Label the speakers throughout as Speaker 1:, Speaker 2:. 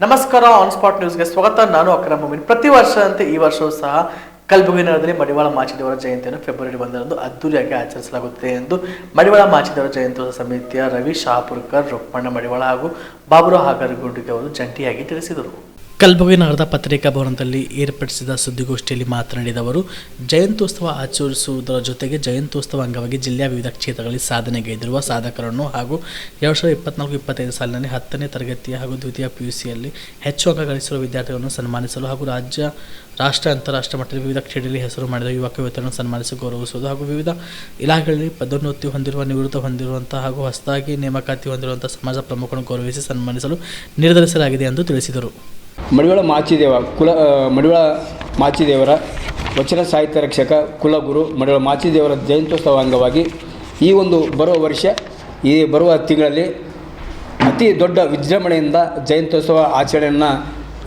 Speaker 1: ನಮಸ್ಕಾರ, on spot ನ್ಯೂಸ್ಗೆ ಸ್ವಾಗತ. ನಾನು ಅಕ್ರಮ್ ಮುಮಿನ್. ಪ್ರತಿ ವರ್ಷದಂತೆ ಈ ವರ್ಷವೂ ಸಹ ಕಲಬುರಗಿ ನಗರದಲ್ಲಿ ಮಡಿವಾಳ ಮಾಚಿದೇವರ ಜಯಂತಿಯನ್ನು ಫೆಬ್ರವರಿ 1ರಂದು ಅದ್ದೂರಿಯಾಗಿ ಆಚರಿಸಲಾಗುತ್ತದೆ ಎಂದು ಮಡಿವಾಳ ಮಾಚಿದೇವರ ಜಯಂತ್ಯೋತ್ಸವ ಸಮಿತಿಯ ರವಿ ಶಹಾಪುರ್ಕರ್, ರುಕ್ಮಣ್ಣ ಮಡಿವಾಳ ಹಾಗೂ ಬಾಬುರಾವ್ ಹಾಗರಗುಂಡಿಗೆ ಅವರು ಜಂಟಿಯಾಗಿ ತಿಳಿಸಿದರು. ಕಲಬುರಗಿ ನಗರದ ಪತ್ರಿಕಾ ಭವನದಲ್ಲಿ ಏರ್ಪಡಿಸಿದ ಸುದ್ದಿಗೋಷ್ಠಿಯಲ್ಲಿ ಮಾತನಾಡಿದ ಅವರು, ಜಯಂತ್ಯೋತ್ಸವ ಆಚರಿಸುವುದರ ಜೊತೆಗೆ ಜಯಂತ್ಯೋತ್ಸವ ಅಂಗವಾಗಿ ಜಿಲ್ಲೆಯ ವಿವಿಧ ಕ್ಷೇತ್ರಗಳಲ್ಲಿ ಸಾಧನೆಗೈದಿರುವ ಸಾಧಕರನ್ನು ಹಾಗೂ 2024-25 ಸಾಲಿನಲ್ಲಿ 10ನೇ ತರಗತಿಯ ಹಾಗೂ ದ್ವಿತೀಯ PUCಯಲ್ಲಿ ಹೆಚ್ಚು ಅಂಕ ಗಳಿಸಿರುವ ವಿದ್ಯಾರ್ಥಿಗಳನ್ನು ಸನ್ಮಾನಿಸಲು ಹಾಗೂ ರಾಷ್ಟ್ರ ಅಂತಾರಾಷ್ಟ್ರೀಯ ಮಟ್ಟದಲ್ಲಿ ವಿವಿಧ ಕ್ಷೇತ್ರದಲ್ಲಿ ಹೆಸರು ಮಾಡಿದ ಯುವಕ ಯುವತಿಯರನ್ನು ಸನ್ಮಾನಿಸಿ ಗೌರವಿಸುವುದು ಹಾಗೂ ವಿವಿಧ ಇಲಾಖೆಗಳಲ್ಲಿ ಪದೋನ್ನತಿ ಹೊಂದಿರುವ, ನಿವೃತ್ತಿ ಹೊಂದಿರುವಂತಹ ಹಾಗೂ ಹೊಸದಾಗಿ ನೇಮಕಾತಿ ಹೊಂದಿರುವಂತಹ ಸಮಾಜ ಪ್ರಮುಖರನ್ನು ಗೌರವಿಸಿ ಸನ್ಮಾನಿಸಲು ನಿರ್ಧರಿಸಲಾಗಿದೆ ಎಂದು ತಿಳಿಸಿದರು.
Speaker 2: ಮಡಿವಾಳ ಮಾಚಿದೇವರ ವಚನ ಸಾಹಿತ್ಯ ರಕ್ಷಕ ಕುಲಗುರು ಮಡಿವಾಳ ಮಾಚಿದೇವರ ಜಯಂತ್ಯೋತ್ಸವ ಅಂಗವಾಗಿ ಈ ಒಂದು ಬರುವ ತಿಂಗಳಲ್ಲಿ ಅತಿ ದೊಡ್ಡ ವಿಜೃಂಭಣೆಯಿಂದ ಜಯಂತ್ಯೋತ್ಸವ ಆಚರಣೆಯನ್ನು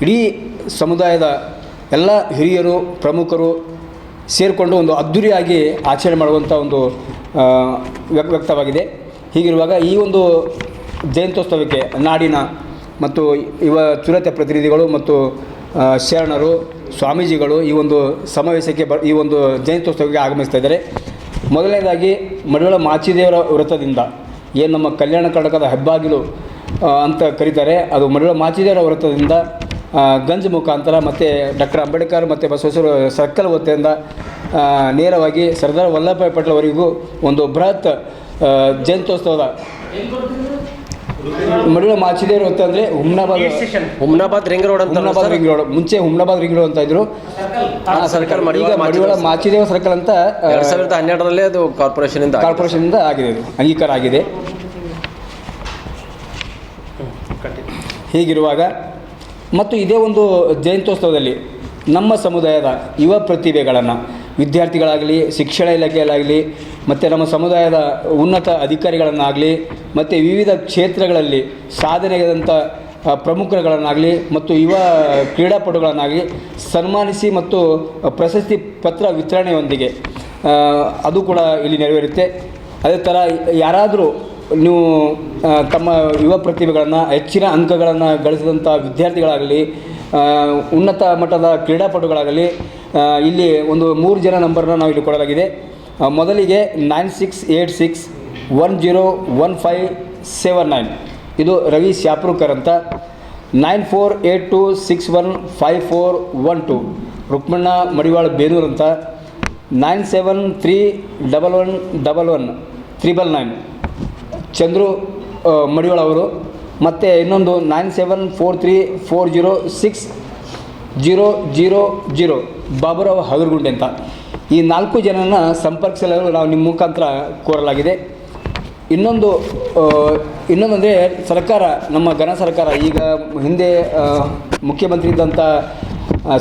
Speaker 2: ಇಡೀ ಸಮುದಾಯದ ಎಲ್ಲ ಹಿರಿಯರು ಪ್ರಮುಖರು ಸೇರಿಕೊಂಡು ಒಂದು ಅದ್ಧೂರಿಯಾಗಿ ಆಚರಣೆ ಮಾಡುವಂಥ ಒಂದು ವ್ಯಕ್ತವಾಗಿದೆ. ಹೀಗಿರುವಾಗ ಈ ಒಂದು ಜಯಂತ್ಯೋತ್ಸವಕ್ಕೆ ನಾಡಿನ ಮತ್ತು ಚಿರತೆ ಪ್ರತಿನಿಧಿಗಳು ಮತ್ತು ಶರಣರು, ಸ್ವಾಮೀಜಿಗಳು ಈ ಒಂದು ಸಮಾವೇಶಕ್ಕೆ ಈ ಒಂದು ಜಯಂತ್ಯೋತ್ಸವಕ್ಕೆ ಆಗಮಿಸ್ತಾ ಇದ್ದಾರೆ. ಮೊದಲನೇದಾಗಿ ಮಡಿವಾಳ ಮಾಚಿದೇವರ ವೃತ್ತದಿಂದ ಏನು ನಮ್ಮ ಕಲ್ಯಾಣ ಕರ್ನಾಟಕದ ಹೆಬ್ಬಾಗಿಲು ಅಂತ ಕರೀತಾರೆ, ಅದು ಮಡಿವಾಳ ಮಾಚಿದೇವರ ವೃತ್ತದಿಂದ ಗಂಜ್ ಮುಖಾಂತರ ಮತ್ತು ಡಾಕ್ಟರ್ ಅಂಬೇಡ್ಕರ್ ಮತ್ತು ಬಸವೇಶ್ವರ ಸರ್ಕಲ್ ವತಿಯಿಂದ ನೇರವಾಗಿ ಸರ್ದಾರ್ ವಲ್ಲಭಭಾಯಿ ಪಟೇಲ್ ಅವರಿಗೂ ಒಂದು ಬೃಹತ್ ಜಯಂತ್ಯೋತ್ಸವದ ಮಡಿವಾಳ ಮಾಚಿದೇವರ ವೃತ್ತ ಅಂದರೆ ಹುಮ್ನಾಬಾದ್ ರಿಂಗ್ ರೋಡ್ ಮುಂಚೆ ಹುಮ್ನಾಬಾದ್ ರಿಂಗ್ ರೋಡ್ ಅಂತ ಇದ್ರು ಸರ್ಕಲ್. ಈಗ ಮಡಿವಾಳ ಮಾಚಿದೇವ ಸರ್ಕಲ್ ಅಂತ
Speaker 3: 2012ರಲ್ಲಿ ಅದು
Speaker 2: ಕಾರ್ಪೊರೇಷನಿಂದ ಆಗಿದೆ, ಅದು ಅಂಗೀಕಾರ ಆಗಿದೆ. ಹೀಗಿರುವಾಗ ಮತ್ತು ಇದೇ ಒಂದು ಜಯಂತ್ಯೋತ್ಸವದಲ್ಲಿ ನಮ್ಮ ಸಮುದಾಯದ ಯುವ ಪ್ರತಿಭೆಗಳನ್ನು ವಿದ್ಯಾರ್ಥಿಗಳಾಗಲಿ, ಶಿಕ್ಷಣ ಇಲಾಖೆಯಲ್ಲಾಗಲಿ ಮತ್ತು ನಮ್ಮ ಸಮುದಾಯದ ಉನ್ನತ ಅಧಿಕಾರಿಗಳನ್ನಾಗಲಿ ಮತ್ತು ವಿವಿಧ ಕ್ಷೇತ್ರಗಳಲ್ಲಿ ಸಾಧನೆಯಾದಂಥ ಪ್ರಮುಖರುಗಳನ್ನಾಗಲಿ ಮತ್ತು ಯುವ ಕ್ರೀಡಾಪಟುಗಳನ್ನಾಗಲಿ ಸನ್ಮಾನಿಸಿ ಮತ್ತು ಪ್ರಶಸ್ತಿ ಪತ್ರ ವಿತರಣೆಯೊಂದಿಗೆ ಅದು ಕೂಡ ಇಲ್ಲಿ ನೆರವೇರುತ್ತೆ. ಅದೇ ಥರ ಯಾರಾದರೂ ನೀವು ತಮ್ಮ ಯುವ ಪ್ರತಿಭೆಗಳನ್ನು ಹೆಚ್ಚಿನ ಅಂಕಗಳನ್ನು ಗಳಿಸಿದಂಥ ವಿದ್ಯಾರ್ಥಿಗಳಾಗಲಿ, ಉನ್ನತ ಮಟ್ಟದ ಕ್ರೀಡಾಪಟುಗಳಾಗಲಿ ಇಲ್ಲಿ ಒಂದು 3 ಜನ ನಂಬರ್ನ ನಾವು ಇಲ್ಲಿ ಕೊಡಲಾಗಿದೆ. ಮೊದಲಿಗೆ 9686101579 ಇದು ರವಿ ಶಾಪುರ್ಕರ್ ಅಂತ. 9482615412 ರುಕ್ಮಣ್ಣ ಮಡಿವಾಳ ಬೇನೂರು ಅಂತ. 9731111199 ಚಂದ್ರು ಮಡಿವಾಳ ಅವರು. ಮತ್ತು ಇನ್ನೊಂದು 9743406000 ಬಾಬುರಾವ್ ಹಾಗರಗುಂಡಿ ಅಂತ. ಈ 4 ಜನನ ಸಂಪರ್ಕಿಸಲು ನಾವು ನಿಮ್ಮ ಮುಖಾಂತರ ಕೋರಲಾಗಿದೆ. ಇನ್ನೊಂದಂದರೆ ಸರ್ಕಾರ, ನಮ್ಮ ಘನ ಸರ್ಕಾರ ಈಗ ಹಿಂದೆ ಮುಖ್ಯಮಂತ್ರಿ ಇದ್ದಂಥ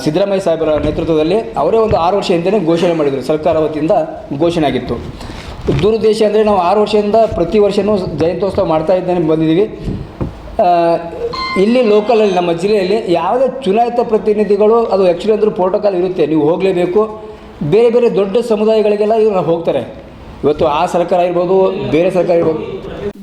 Speaker 2: ಸಿದ್ದರಾಮಯ್ಯ ಸಾಹೇಬರ ನೇತೃತ್ವದಲ್ಲಿ ಅವರೇ ಒಂದು 6 ವರ್ಷ ಹಿಂದೆ ಘೋಷಣೆ ಮಾಡಿದರು, ಸರ್ಕಾರ ವತಿಯಿಂದ ಘೋಷಣೆ ಆಗಿತ್ತು. ದುರುದ್ದೇಶ ಅಂದರೆ ನಾವು 6 ವರ್ಷದಿಂದ ಪ್ರತಿ ವರ್ಷವೂ ಜಯಂತ್ಯೋತ್ಸವ ಮಾಡ್ತಾ ಬಂದಿದ್ದೀವಿ. ಇಲ್ಲಿ ಲೋಕಲಲ್ಲಿ ನಮ್ಮ ಜಿಲ್ಲೆಯಲ್ಲಿ ಯಾವುದೇ ಚುನಾಯಿತ ಪ್ರತಿನಿಧಿಗಳು ಅದು ಆ್ಯಕ್ಚುಲಿ ಅಂದರೂ ಪ್ರೋಟೋಕಾಲ್ ಇರುತ್ತೆ, ನೀವು ಹೋಗಲೇಬೇಕು. ಬೇರೆ ಬೇರೆ ದೊಡ್ಡ ಸಮುದಾಯಗಳಿಗೆಲ್ಲ ಇವರು ಹೋಗ್ತಾರೆ. ಇವತ್ತು ಆ ಸರ್ಕಾರ ಇರ್ಬೋದು, ಬೇರೆ ಸರ್ಕಾರ ಇರ್ಬೋದು.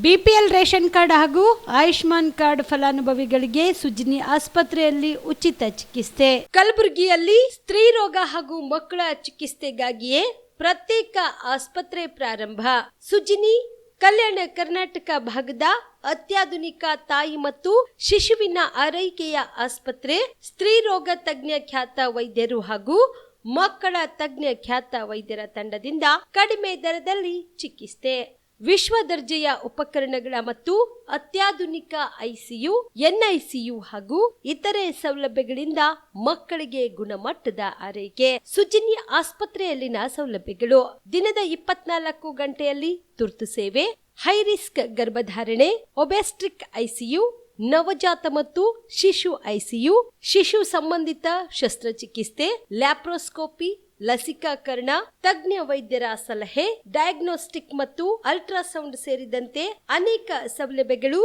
Speaker 4: BPL ರೇಷನ್ ಕಾರ್ಡ್ ಹಾಗೂ ಆಯುಷ್ಮಾನ್ ಕಾರ್ಡ್ ಫಲಾನುಭವಿಗಳಿಗೆ ಸುಜಿನಿ ಆಸ್ಪತ್ರೆಯಲ್ಲಿ ಉಚಿತ ಚಿಕಿತ್ಸೆ. ಕಲಬುರಗಿಯಲ್ಲಿ ಸ್ತ್ರೀ ರೋಗ ಹಾಗೂ ಮಕ್ಕಳ ಚಿಕಿತ್ಸೆಗಾಗಿಯೇ ಪ್ರತ್ಯೇಕ ಆಸ್ಪತ್ರೆ ಪ್ರಾರಂಭ. ಸುಜಿನಿ ಕಲ್ಯಾಣ ಕರ್ನಾಟಕ ಭಾಗದ ಅತ್ಯಾಧುನಿಕ ತಾಯಿ ಮತ್ತು ಶಿಶುವಿನ ಆರೈಕೆಯ ಆಸ್ಪತ್ರೆ. ಸ್ತ್ರೀ ರೋಗ ತಜ್ಞ ಖ್ಯಾತ ವೈದ್ಯರು ಹಾಗೂ ಮಕ್ಕಳ ತಜ್ಞ ಖ್ಯಾತ ವೈದ್ಯರ ತಂಡದಿಂದ ಕಡಿಮೆ ದರದಲ್ಲಿ ಚಿಕಿತ್ಸೆ, ವಿಶ್ವ ದರ್ಜೆಯ ಉಪಕರಣಗಳ ಮತ್ತು ಅತ್ಯಾಧುನಿಕ ICU, NICU ಹಾಗೂ ಇತರೆ ಸೌಲಭ್ಯಗಳಿಂದ ಮಕ್ಕಳಿಗೆ ಗುಣಮಟ್ಟದ ಆರೈಕೆ. ಸುಜಿನಿ ಆಸ್ಪತ್ರೆಯಲ್ಲಿನ ಸೌಲಭ್ಯಗಳು: ದಿನದ 24 ಗಂಟೆಯಲ್ಲಿ ತುರ್ತು ಸೇವೆ, ಹೈ ರಿಸ್ಕ್ ಗರ್ಭಧಾರಣೆ, ಒಬೆಸ್ಟ್ರಿಕ್ ICU, ನವಜಾತ ಮತ್ತು ಶಿಶು ICU, ಶಿಶು ಸಂಬಂಧಿತ ಶಸ್ತ್ರಚಿಕಿತ್ಸೆ, ಲ್ಯಾಪ್ರೋಸ್ಕೋಪಿ, ಲಸಿಕಾಕರಣ, ತಜ್ಞ ವೈದ್ಯರ ಸಲಹೆ, ಡಯಾಗ್ನೋಸ್ಟಿಕ್ ಮತ್ತು ಅಲ್ಟ್ರಾಸೌಂಡ್ ಸೇರಿದಂತೆ ಅನೇಕ ಸೌಲಭ್ಯಗಳು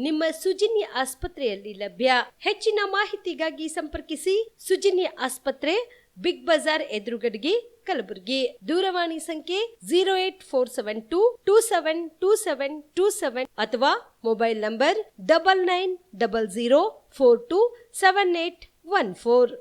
Speaker 4: ನಿಮ್ಮ ಸುಜಿನಿ ಆಸ್ಪತ್ರೆಯಲ್ಲಿ ಲಭ್ಯ. ಹೆಚ್ಚಿನ ಮಾಹಿತಿಗಾಗಿ ಸಂಪರ್ಕಿಸಿ ಸುಜಿನಿ ಆಸ್ಪತ್ರೆ, ಬಿಗ್ ಬಜಾರ್ ಎದುರುಗಡೆಗೆ, ಕಲಬುರಗಿ. ದೂರವಾಣಿ ಸಂಖ್ಯೆ 08472272727 ಅಥವಾ ಮೊಬೈಲ್ ನಂಬರ್ 9900427814.